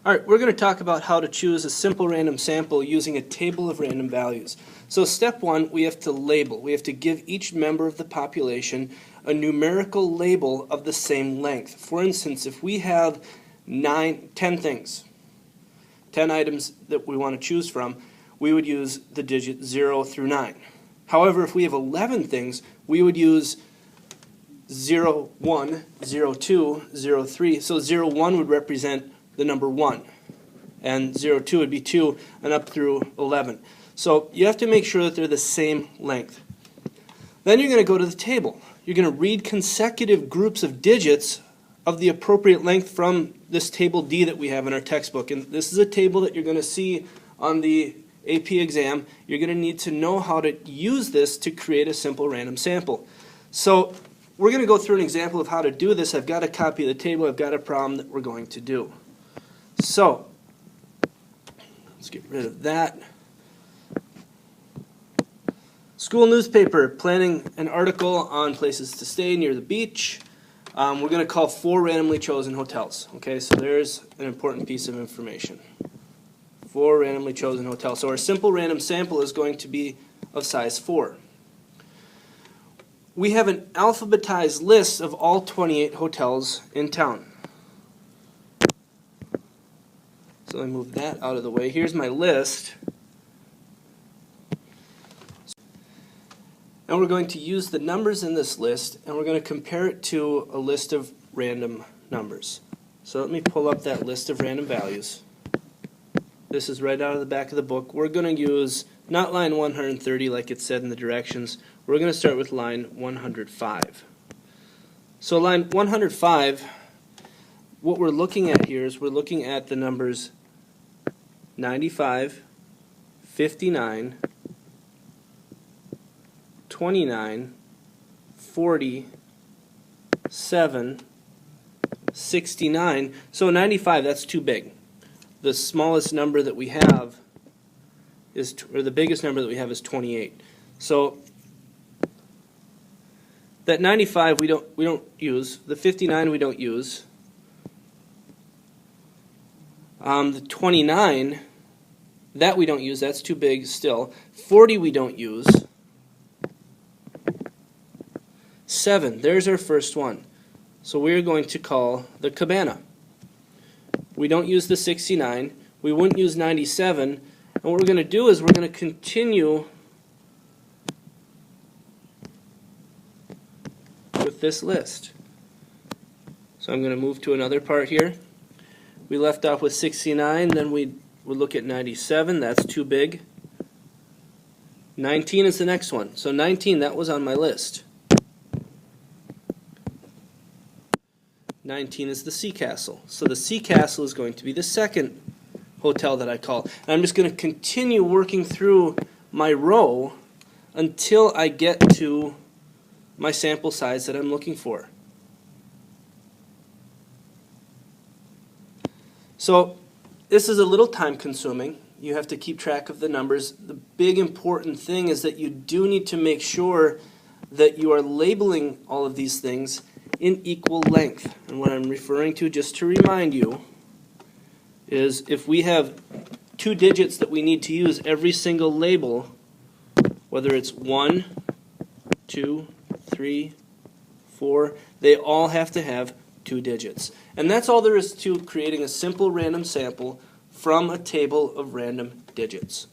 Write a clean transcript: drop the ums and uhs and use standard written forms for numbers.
Alright, we're going to talk about how to choose a simple random sample using a table of random values. So step one, we have to label. We have to give each member of the population a numerical label of the same length. For instance, if we have 10 things, 10 items that we want to choose from, we would use the digit 0 through 9. However, if we have 11 things, we would use 0, 1, 0, 2, 0, 3. So 0, 1 would represent the number 1, and 0, 2 would be 2, and up through 11. So you have to make sure that they're the same length. Then you're going to go to the table. You're going to read consecutive groups of digits of the appropriate length from this table D that we have in our textbook. And this is a table that you're going to see on the AP exam. You're going to need to know how to use this to create a simple random sample. So we're going to go through an example of how to do this. I've got a copy of the table. I've got a problem that we're going to do. So let's get rid of that. School newspaper planning an article on places to stay near the beach. We're going to call 4 randomly chosen hotels. Okay, so there's an important piece of information. 4 randomly chosen hotels. So our simple random sample is going to be of size 4. We have an alphabetized list of all 28 hotels in town. So let me move that out of the way. Here's my list. And we're going to use the numbers in this list, and we're going to compare it to a list of random numbers. So let me pull up that list of random values. This is right out of the back of the book. We're going to use not line 130 like it said in the directions. We're going to start with line 105. So line 105, what we're looking at here is we're looking at the numbers 95, 59, 29, 40, 7, 69. So 95, that's too big. The smallest number that we have is, or the biggest number that we have is 28. So that 95 we don't use. The 59 we don't use. The 29, that we don't use. That's too big still. 40 we don't use. 7, there's our first one. So we're going to call the Cabana. We don't use the 69. We wouldn't use 97. And what we're going to do is we're going to continue with this list. So I'm going to move to another part here. We left off with 69, then we would look at 97. That's too big. 19 is the next one. So 19, that was on my list. 19 is the Sea Castle. So the Sea Castle is going to be the second hotel that I call. And I'm just going to continue working through my row until I get to my sample size that I'm looking for. So this is a little time consuming. You have to keep track of the numbers. The big important thing is that you do need to make sure that you are labeling all of these things in equal length. And what I'm referring to, just to remind you, is if we have 2 digits that we need to use every single label, whether it's 1, 2, 3, 4, they all have to have 2 digits. And that's all there is to creating a simple random sample from a table of random digits.